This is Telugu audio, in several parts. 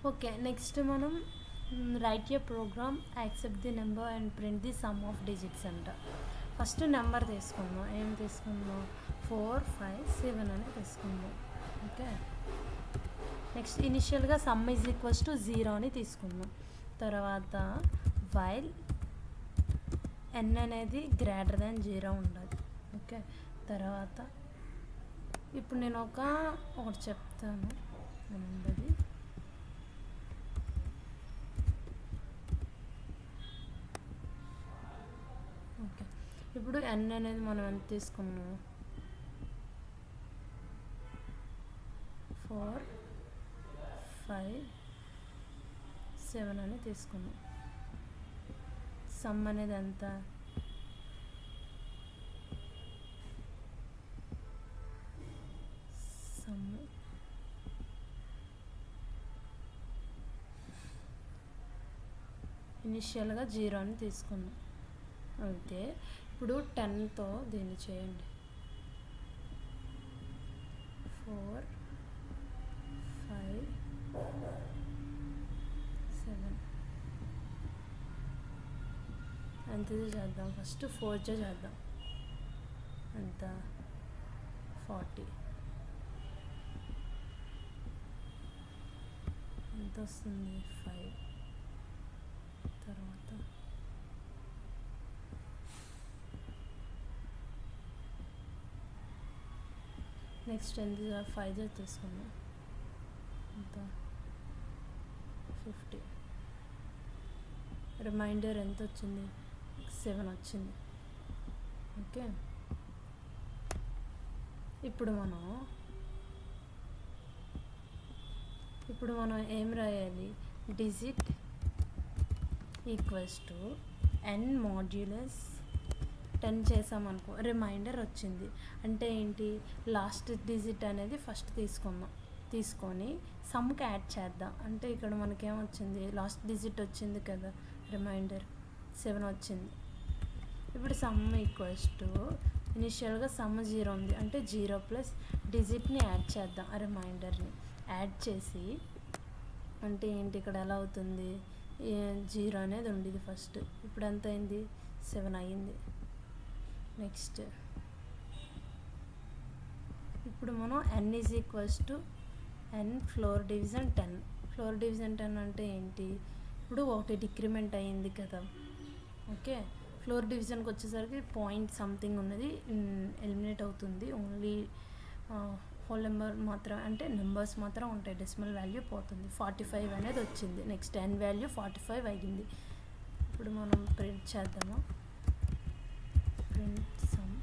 ఓకే, నెక్స్ట్ మనం write a program accept the number and print the sum of digits అంట. ఫస్ట్ నెంబర్ తీసుకుందాం. ఏం తీసుకుందాం? 4, 5, 7 అని తీసుకుందాం. ఓకే, నెక్స్ట్ ఇనిషియల్గా సమ్ ఈజ్ ఈక్వల్స్ టు 0 అని తీసుకుందాం. తర్వాత వైల్ ఎన్ అనేది గ్రేటర్ దాన్ 0 ఉండాలి. ఓకే, తర్వాత ఇప్పుడు నేను ఒకటి చెప్తాను అది. ఓకే, ఇప్పుడు ఎన్ అనేది మనం ఎంత తీసుకున్నాము? 4, 5, 7 అని తీసుకున్నాం. సమ్ అనేది ఎంత? సమ్ ఇనిషియల్గా 0 అని తీసుకున్నాం. అయితే ఇప్పుడు 10తో దీన్ని చేయండి. 4, 5, 7 ఎంతది చేద్దాం? ఫస్ట్ 4 చేద్దాం. ఎంత? 40. ఎంత వస్తుంది? 5. తర్వాత నెక్స్ట్ ఎంత? 5 తీసుకున్నాం. ఎంత? 50. రిమైండర్ ఎంత వచ్చింది? 7 వచ్చింది. ఓకే, ఇప్పుడు మనం ఏం రాయాలి? Digit equals to n modulus 10 చేసామనుకో, రిమైండర్ వచ్చింది. అంటే ఏంటి? లాస్ట్ డిజిట్ అనేది ఫస్ట్ తీసుకొని సమ్కి యాడ్ చేద్దాం. అంటే ఇక్కడ మనకేమొచ్చింది? లాస్ట్ డిజిట్ వచ్చింది కదా, రిమైండర్ 7 వచ్చింది. ఇప్పుడు సమ్ ఈక్వల్స్ టు ఇనిషియల్గా సమ్ 0 ఉంది, అంటే 0 ప్లస్ డిజిట్ని యాడ్ చేద్దాం. ఆ రిమైండర్ని యాడ్ చేసి, అంటే ఏంటి? ఇక్కడ ఎలా అవుతుంది? 0 అనేది ఉండేది ఫస్ట్. ఇప్పుడు ఎంత అయింది? 7 అయ్యింది. నెక్స్ట్ ఇప్పుడు మనం n is equals to n floor division 10. Floor division 10 అంటే ఏంటి? ఇప్పుడు ఒకటి డిక్రిమెంట్ అయ్యింది కదా. ఓకే, ఫ్లోర్ డివిజన్కి వచ్చేసరికి పాయింట్ సంథింగ్ ఉన్నది ఎలిమినేట్ అవుతుంది. ఓన్లీ హోల్ నెంబర్ మాత్రం, అంటే నెంబర్స్ మాత్రం ఉంటాయి, డెసిమల్ వాల్యూ పోతుంది. 45 అనేది వచ్చింది. నెక్స్ట్ n వాల్యూ 45 అయ్యింది. ఇప్పుడు మనం ప్రింట్ చేద్దాము. Print some.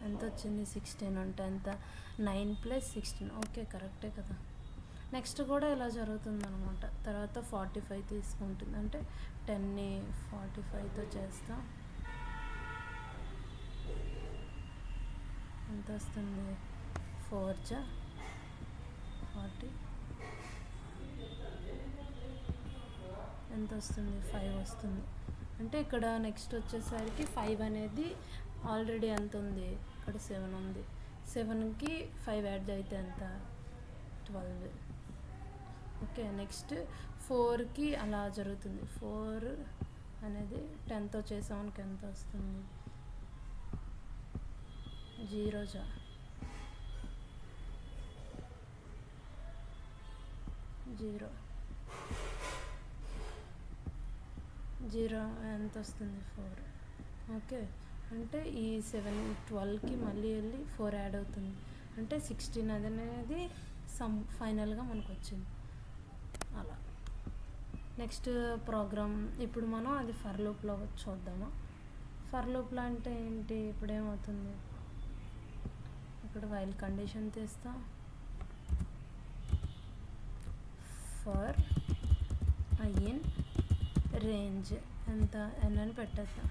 ఎంత వచ్చింది? 16. అంటే ఎంత? 9 + 16. ఓకే, కరెక్టే కదా. నెక్స్ట్ కూడా ఇలా జరుగుతుంది అనమాట. తర్వాత 45 తీసుకుంటుంది, అంటే 10ని 45తో చేస్తాం. ఎంత వస్తుంది? 4 40. ఎంత వస్తుంది? 5 వస్తుంది. అంటే ఇక్కడ నెక్స్ట్ వచ్చేసరికి 5 అనేది ఆల్రెడీ ఎంత ఉంది? ఇక్కడ 7 ఉంది. 7కి 5 యాడ్ అయితే ఎంత? 12. ఓకే, నెక్స్ట్ 4కి అలా జరుగుతుంది. 4 అనేది 10తో చేసామనికి ఎంత వస్తుంది? 0 ఎంత వస్తుంది? 4. ఓకే, అంటే ఈ 7 12కి మళ్ళీ వెళ్ళి 4 యాడ్ అవుతుంది, అంటే 16 అనేది సమ్ ఫైనల్గా మనకు వచ్చింది. అలా నెక్స్ట్ ప్రోగ్రామ్ ఇప్పుడు మనం అది ఫర్ లూప్లో చూద్దామా. ఫర్ లూప్లో అంటే ఏంటి? ఇప్పుడు ఏమవుతుంది? ఇక్కడ వైల్ కండిషన్ తీస్తాం. ఫర్ ఇన్ రేంజ్ ఎంత? n అని పెట్టేద్దాం.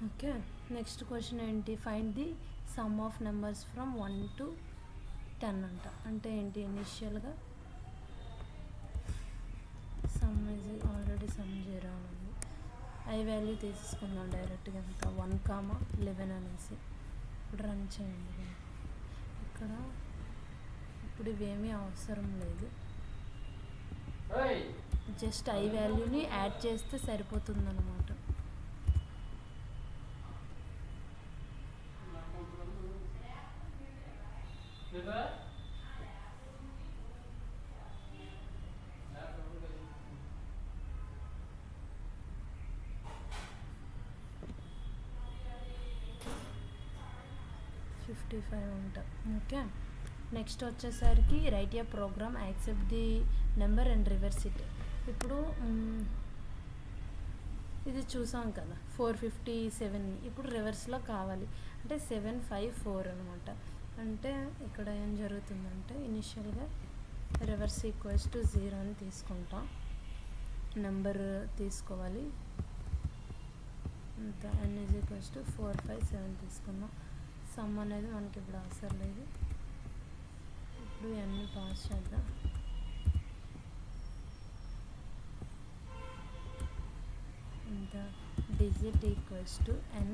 ఓకే, నెక్స్ట్ క్వశ్చన్ ఏంటి? Find the sum of numbers from 1 to 10 అంట. అంటే ఏంటి? ఇనిషియల్గా సమ్ ఈజ్ ఆల్రెడీ సమ్ 0 ఉంది. ఐ వాల్యూ తీసేసుకుందాం డైరెక్ట్గా ఎంత 1,11 అనేసి. ఇప్పుడు రన్ చేయండి. ఇక్కడ ఇప్పుడు ఇవేమీ అవసరం లేదు, జస్ట్ ఐ వాల్యూని యాడ్ చేస్తే సరిపోతుంది అన్నమాట. ఉంటా. ఓకే, నెక్స్ట్ వచ్చేసరికి write a program accept the number and reverse it. ఇప్పుడు ఇది చూసాం కదా 457, ఇప్పుడు రివర్స్లో కావాలి అంటే 754 అనమాట. అంటే ఇక్కడ ఏం జరుగుతుందంటే ఇనిషియల్గా రివర్స్ ఈక్వల్స్ టు 0 అని తీసుకుంటాం, నెంబర్ తీసుకోవాలి అంత n ఈజ్ ఈక్వల్స్ టు 457 తీసుకున్నాం. సమ్ అనేది మనకి ఇప్పుడు అవసరం లేదు, ఇప్పుడు n పాస్ చేద్దాం. ఇంత digit equals to n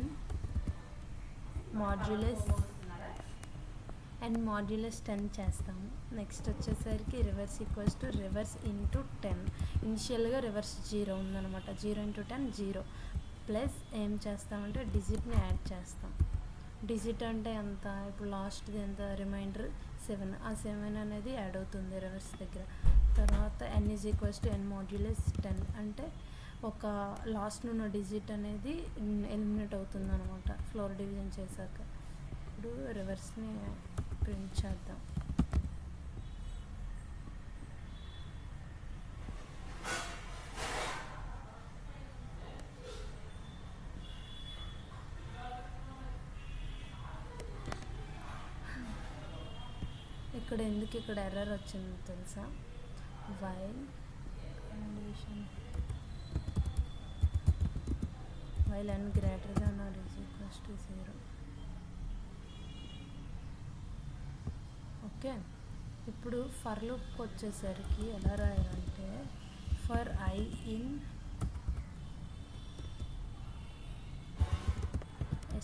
modulus 10 చేస్తాము. నెక్స్ట్ వచ్చేసరికి reverse equals to reverse into 10. ఇనిషియల్గా రివర్స్ 0 ఉందన్నమాట, 0 ఇంటూ 10 0 ప్లస్ ఏం చేస్తామంటే డిజిట్ని యాడ్ చేస్తాం. డిజిట్ అంటే ఎంత, ఇప్పుడు లాస్ట్ది ఎంత, రిమైండర్ 7, ఆ 7 అనేది యాడ్ అవుతుంది రివర్స్ దగ్గర. తర్వాత n is equals to n modulus 10 అంటే ఒక లాస్ట్ ఉన్న డిజిట్ అనేది ఎలిమినేట్ అవుతుంది అనమాట ఫ్లోర్ డివిజన్ చేశాక. ఇప్పుడు రివర్స్ని ప్రింట్ చేద్దాం. ఇక్కడ ఎందుకు ఇక్కడ ఎర్రర్ వచ్చిందో తెలుసా, while condition while n greater than or is equals to 0. Okay, ఇప్పుడు ఫర్ లూప్కి వచ్చేసరికి ఎలా రాయాలంటే ఫర్ ఐ ఇన్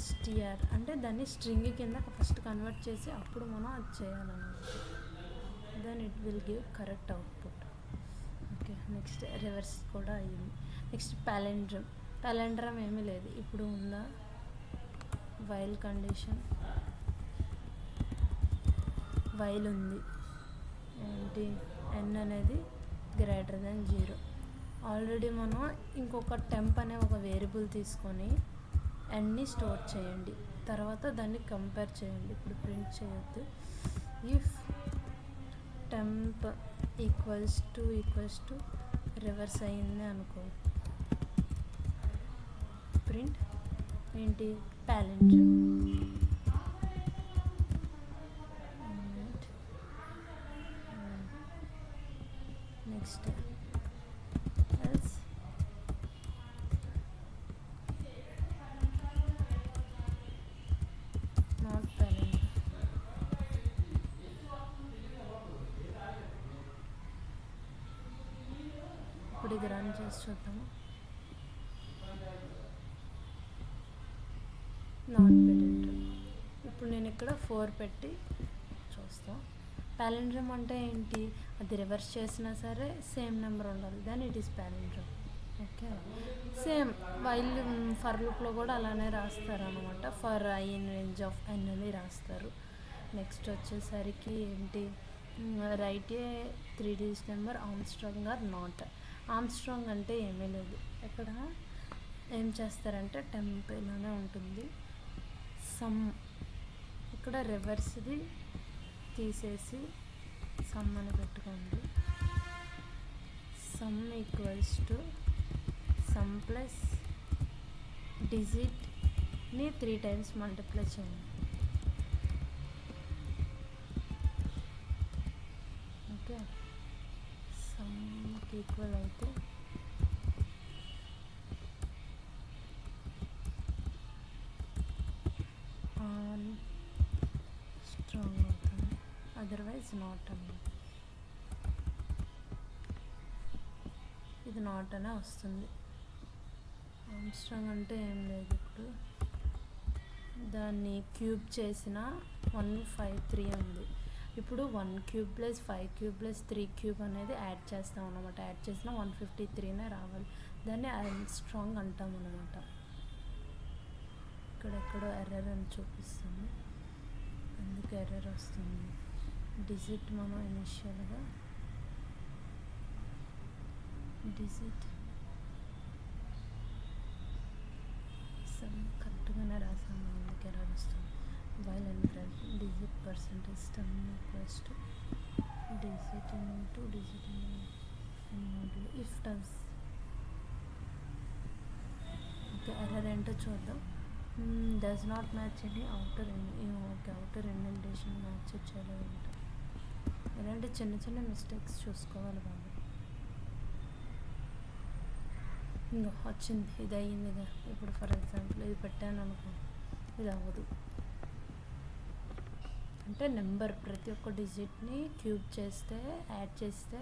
str అంటే దాన్ని స్ట్రింగ్ కింద ఫస్ట్ కన్వర్ట్ చేసి అప్పుడు మనం అది చేయాలన్నమాట. Then it will give correct output. Okay, next reverse కూడా అయ్యింది. నెక్స్ట్ ప్యాలెండ్రమ్ ఏమీ లేదు, ఇప్పుడు ఉందా వైల్ కండిషన్, వైల్ ఉంది ఏంటి n అనేది గ్రేటర్ దెన్ 0. ఆల్రెడీ మనం ఇంకొక టెంప్ అనే ఒక వేరియబుల్ తీసుకొని n స్టోర్ చేయండి, తర్వాత దాన్ని కంపేర్ చేయండి. ఇప్పుడు ప్రింట్ చేయొద్దు. If temp equals to reverse అయింది అనుకో, ప్రింట్ ఏంటి palindrome. Next else not palindrome. ఇప్పుడు ఇది రన్ చేసి చూద్దాము. Not palindrome. ఇప్పుడు నేను ఇక్కడ 4 పెట్టి చూస్తాను. ప్యాలెండ్రమ్ అంటే ఏంటి, అది రివర్స్ చేసినా సరే సేమ్ నెంబర్ ఉండాలి, దాని it is palindrome. Okay, same while for లూప్లో కూడా అలానే రాస్తారు అనమాట. For I in range of n అని రాస్తారు. నెక్స్ట్ వచ్చేసరికి ఏంటి, write a 3 digit number Armstrong or not. Armstrong అంటే ఏమీ లేదు, ఇక్కడ ఏం చేస్తారంటే టెంప్ ఇలానే ఉంటుంది. సమ్ ఇక్కడ రివర్స్ది తీసేసి సమ్ అని పెట్టుకోండి. Sum equals to sum plus డిజిట్ని 3 times మల్టిప్లై చేయండి. ఓకే, సమ్కి ఈక్వల్ అయితే స్ట్రాంగ్ అవుతుంది, అదర్వైజ్ నాట్ అన్నమాట. ఇది నాట్ అనే వస్తుంది. ఆమ్స్ట్రాంగ్ అంటే ఏం లేదు. ఇప్పుడు దాన్ని క్యూబ్ చేసిన 153 ఉంది. ఇప్పుడు 1 cube plus 5 cube plus 3 cube అనేది యాడ్ చేస్తాం అన్నమాట. యాడ్ చేసిన 153నే రావాలి. దాన్ని ఆమ్స్ట్రాంగ్ అంటాం అన్నమాట. ఇక్కడెక్కడో ఎర్రర్ అని చూపిస్తుంది, అందుకు ఎర్రర్ వస్తుంది. డిజిట్ మనం ఇనిషియల్గా డిజిట్ కరెక్ట్గానే రాసాము, అందుకు ఎర్రర్ వస్తుంది. While and digit percentage term equals to digit into digit module if terms. Okay, error ఏంటో చూద్దాం. Does not match any outer okay, outer indentation match చేయలేదు. ఇలాంటి చిన్న చిన్న మిస్టేక్స్ చూసుకోవాలి బాబు. ఇంకో వచ్చింది, ఇది అయ్యిందిగా. ఇప్పుడు ఫర్ ఎగ్జాంపుల్ ఇది పెట్టాను అనుకో, ఇది అవ్వదు. అంటే నెంబర్ ప్రతి ఒక్క డిజిట్ని క్యూబ్ చేస్తే యాడ్ చేస్తే,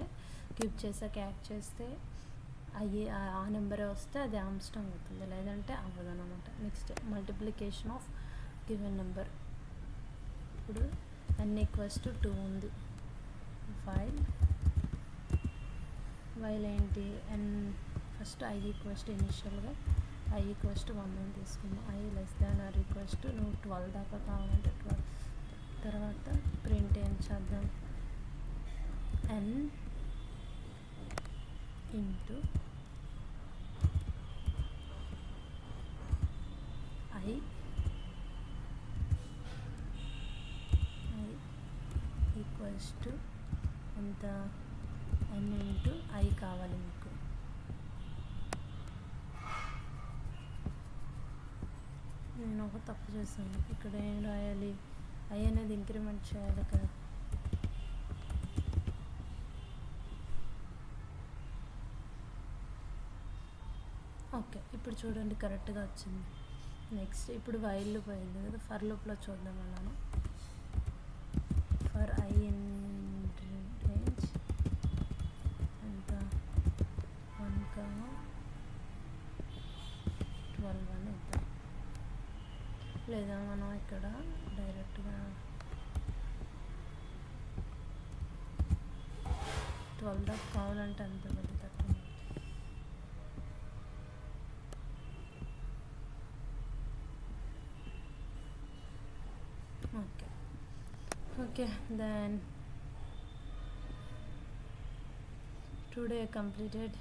క్యూబ్ చేసాక యాడ్ చేస్తే అయ్యి ఆ నెంబరే వస్తే అది ఆమ్స్ట్రాంగ్ అవుతుంది, లేదంటే అవ్వదు అనమాట. Next multiplication of given number. ఇప్పుడు n = 2 ఉంది. వైల్ ఏంటి n ఫస్ట్ i ఇనిషియల్గా i = 1 అని తీసుకుందాం. i <= నువ్వు 12 దాకా కావాలంటే 12. తర్వాత ప్రింట్ ఏం చేద్దాం, n ఇంటూ i = ఎంత, n ఇంటూ i కావాలి మీకు. నేను ఒక తప్పు చేశాను. ఇక్కడ ఏం రాయాలి, i అనేది ఇంక్రిమెంట్ చేయాలి కదా. ఓకే, ఇప్పుడు చూడండి కరెక్ట్గా వచ్చింది. నెక్స్ట్ ఇప్పుడు వైల్ లూప్ అయింది కదా, ఫర్ లూప్లో చూద్దాం. అలానే ఫర్ i ఇన్ రేంజ్ ఎంత 1, 12 అని ఇద్దాం. లేదా మనం ఇక్కడ డైరెక్ట్గా 12 దాకా కావాలంటే అంత పెడతాం. Okay, then today I completed